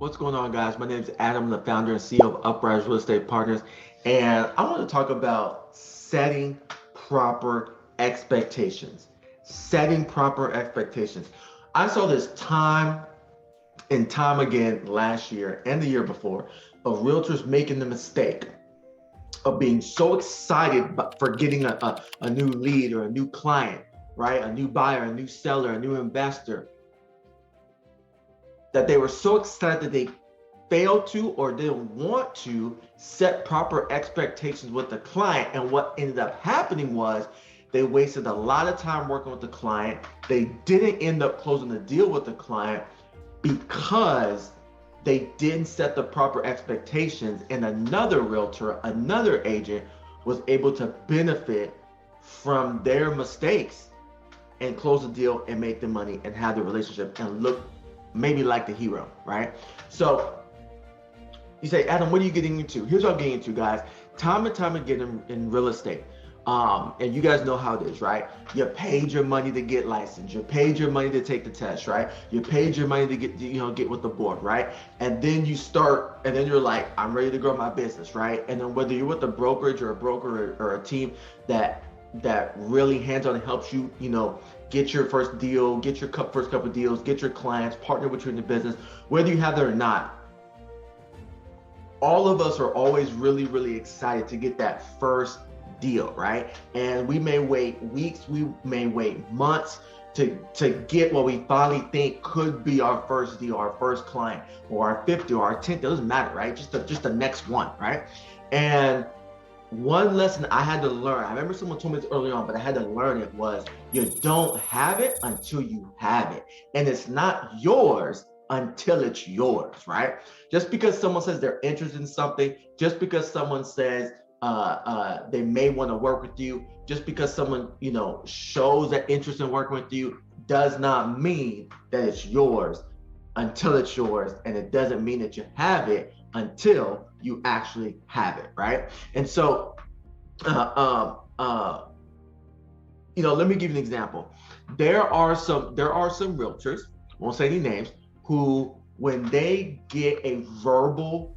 What's going on, guys? My name is Adam, the founder and CEO of Uprise Real Estate Partners, and I want to talk about setting proper expectations. Setting proper expectations. I saw this time and time again last year and the year before of realtors making the mistake of being so excited for getting a new lead or a new client, right? A new buyer, a new seller, a new investor, that they were so excited that they failed to or didn't want to set proper expectations with the client. And what ended up happening was they wasted a lot of time working with the client. They didn't end up closing the deal with the client because they didn't set the proper expectations. And another realtor, another agent was able to benefit from their mistakes and close the deal and make the money and have the relationship and look maybe like the hero, right? So you say, Adam, what are you getting into? Here's what I'm getting into, guys. Time and time again in real estate, and you guys know how it is, right? You paid your money to get licensed. You paid your money to take the test, right? You paid your money to get with the board, right? And then you start, and then you're like, I'm ready to grow my business, right? And then whether you're with a brokerage or a broker or a team that really hands-on helps you, get your first deal, get your first couple of deals, get your clients, partner with you in the business, whether you have that or not. All of us are always really, really excited to get that first deal, right? And we may wait weeks, we may wait months to get what we finally think could be our first deal, our first client, or our 50th or our 10th. It doesn't matter, right? Just the next one, right? And one lesson I had to learn, I remember someone told me this early on, but I had to learn it, was you don't have it until you have it. And it's not yours until it's yours, right? Just because someone says they're interested in something, just because someone says they may want to work with you, just because someone, shows that interest in working with you, does not mean that it's yours until it's yours. And it doesn't mean that you have it until you actually have it, right? And so, let me give you an example. There are some realtors, won't say any names, who, when they get a verbal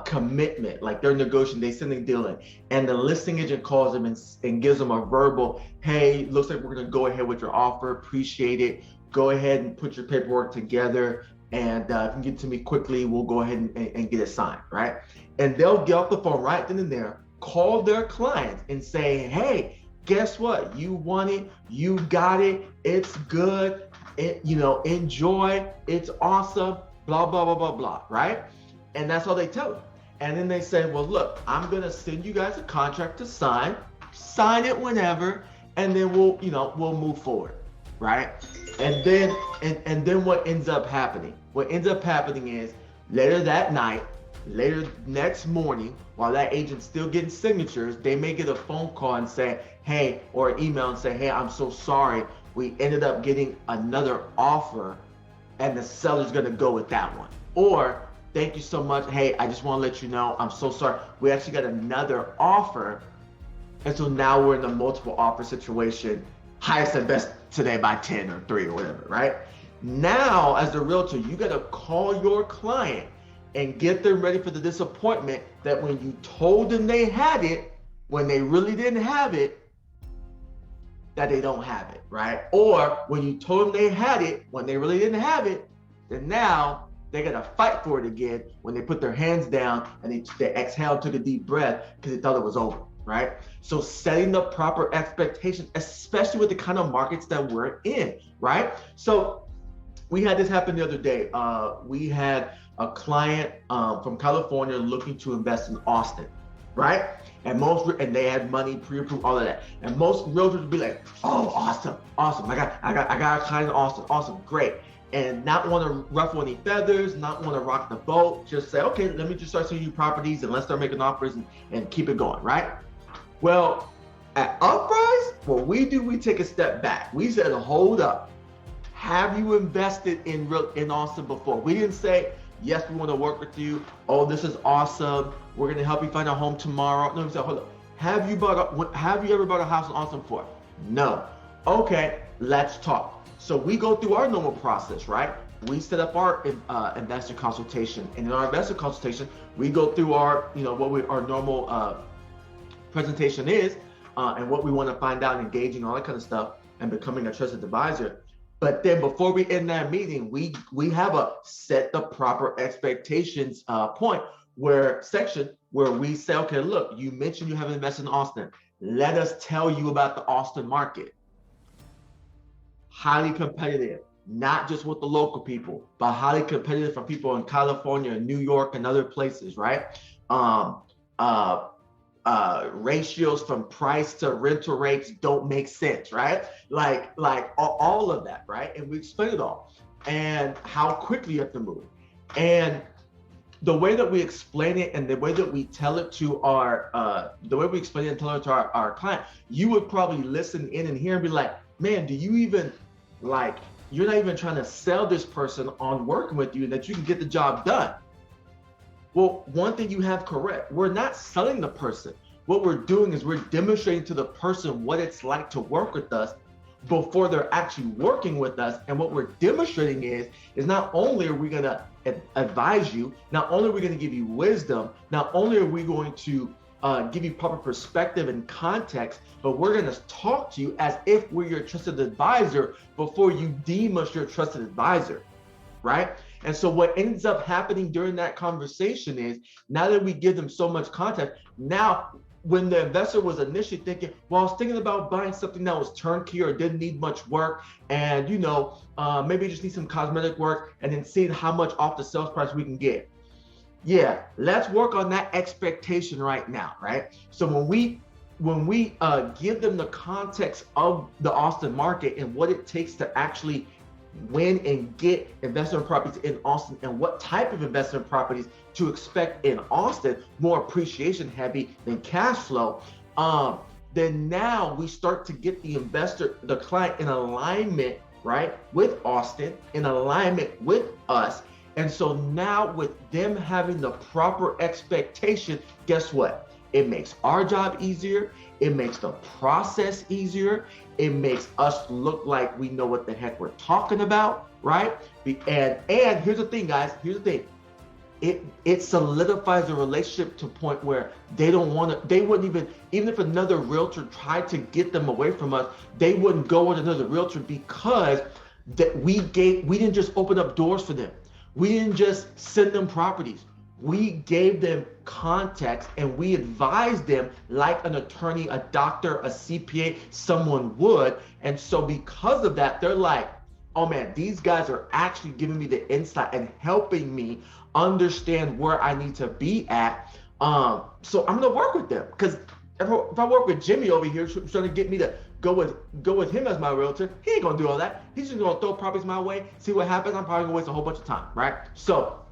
commitment, like they're negotiating, they send a deal in, and the listing agent calls them and gives them a verbal, hey, looks like we're going to go ahead with your offer, appreciate it, go ahead and put your paperwork together, and if you can get to me quickly, we'll go ahead and get it signed, right? And they'll get off the phone right then and there, call their clients and say, hey, guess what? You want it, you got it, it's good, enjoy, it's awesome, blah, blah, blah, blah, blah, right? And that's all they tell them. And then they say, well, look, I'm gonna send you guys a contract to sign it whenever, and then we'll move forward, right? And then what ends up happening? What ends up happening is later that night, later next morning, while that agent's still getting signatures, they may get a phone call and say, hey, or an email and say, hey, I'm so sorry, we ended up getting another offer and the seller's gonna go with that one. Or, thank you so much, hey, I just wanna let you know, I'm so sorry, we actually got another offer, and so now we're in a multiple offer situation, highest and best today by 10 or 3 or whatever, right? Now, as the realtor, you gotta call your client and get them ready for the disappointment that when you told them they had it, when they really didn't have it, that they don't have it, right? Or when you told them they had it, when they really didn't have it, then now they gotta fight for it again when they put their hands down and they exhaled, took a deep breath because they thought it was over, right? So setting the proper expectations, especially with the kind of markets that we're in, right? So we had this happen the other day. We had a client from California looking to invest in Austin, right? And they had money pre-approved, all of that. And most realtors would be like, oh, awesome. I got a client in Austin, awesome, great. And not want to ruffle any feathers, not want to rock the boat, just say, okay, let me just start seeing you properties and let's start making offers and keep it going, right? Well, at Uprise, what we do, we take a step back. We said, hold up. Have you invested in Austin before? We didn't say, yes, we want to work with you. Oh, this is awesome. We're going to help you find a home tomorrow. No, we said, hold up. Have you ever bought a house in Austin before? No. Okay, let's talk. So we go through our normal process, right? we set up our investor consultation, and in our investor consultation, we go through our, our normal presentation is, and what we want to find out, engaging, all that kind of stuff, and becoming a trusted advisor. But then before we end that meeting, we have a set the proper expectations point section where we say, okay, look, you mentioned you have invested in Austin. Let us tell you about the Austin market. Highly competitive, not just with the local people, but highly competitive from people in California and New York and other places, right? Ratios from price to rental rates don't make sense, right? Like all of that, right? And we explain it all, and how quickly you have to move. And the way that we explain it and the way that we tell it to our client, you would probably listen in and hear and be like, man, do you even, like, you're not even trying to sell this person on working with you and that you can get the job done. Well, one thing you have correct, we're not selling the person. What we're doing is we're demonstrating to the person what it's like to work with us before they're actually working with us. And what we're demonstrating is not only are we going to advise you, not only are we going to give you wisdom, not only are we going to give you proper perspective and context, but we're going to talk to you as if we're your trusted advisor before you deem us your trusted advisor, right? And so what ends up happening during that conversation is, now that we give them so much context, now when the investor was initially thinking, well, I was thinking about buying something that was turnkey or didn't need much work, and maybe just need some cosmetic work, and then seeing how much off the sales price we can get. Yeah, let's work on that expectation right now, right? So when we give them the context of the Austin market and what it takes to actually win and get investment properties in Austin, and what type of investment properties to expect in Austin, more appreciation heavy than cash flow, then now we start to get the client in alignment, right, with Austin, in alignment with us. And so now with them having the proper expectation, guess what? It makes our job easier. It makes the process easier. It makes us look like we know what the heck we're talking about, right? And here's the thing, guys. Here's the thing. It solidifies the relationship to a point where they wouldn't even if another realtor tried to get them away from us, they wouldn't go with another realtor, because that we didn't just open up doors for them. We didn't just send them properties. We gave them context, and we advised them like an attorney, a doctor, a CPA, someone would. And so because of that, they're like, oh man, these guys are actually giving me the insight and helping me understand where I need to be at. So I'm gonna work with them, because if I work with Jimmy over here trying to get me to go with him as my realtor, he ain't gonna do all that. He's just gonna throw properties my way, see what happens. I'm probably gonna waste a whole bunch of time, right? So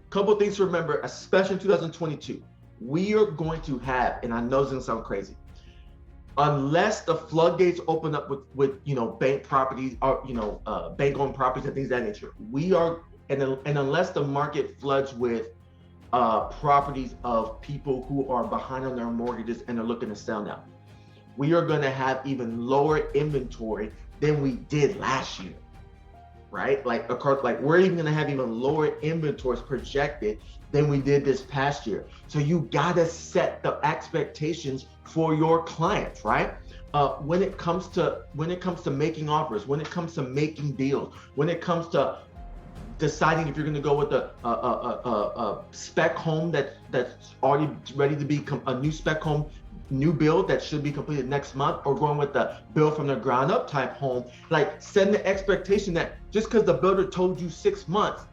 couple of things to remember, especially in 2022, we are going to have, and I know it's gonna sound crazy, unless the floodgates open up with bank properties or bank-owned properties and things of that nature, and unless the market floods with properties of people who are behind on their mortgages and are looking to sell now, we are going to have even lower inventory than we did last year, right? Like we're even going to have even lower inventories projected than we did this past year. So you got to set the expectations for your clients, right? When it comes to making offers, when it comes to making deals, when it comes to deciding if you're going to go with a spec home that's already ready to be a new spec home, new build that should be completed next month, or going with the build from the ground up type home, like setting the expectation that just because the builder told you 6 months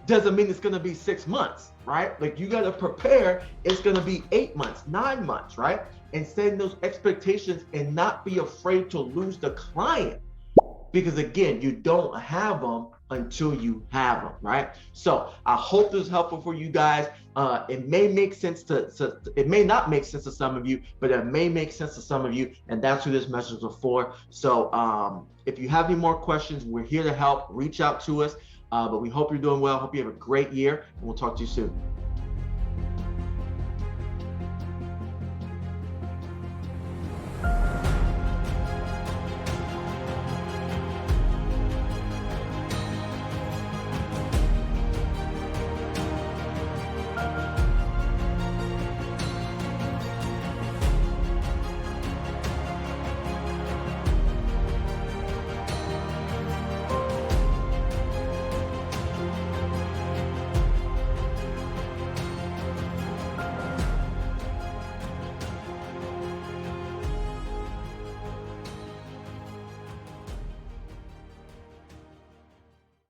doesn't mean it's going to be 6 months, right? Like you got to prepare, it's going to be 8 months, 9 months, right? And setting those expectations and not be afraid to lose the client, because again, you don't have them until you have them, right? So I hope this is helpful for you guys. It may make sense it may not make sense to some of you, but it may make sense to some of you, and that's who this message is for. So if you have any more questions, we're here to help. Reach out to us, but we hope you're doing well. Hope you have a great year, and we'll talk to you soon.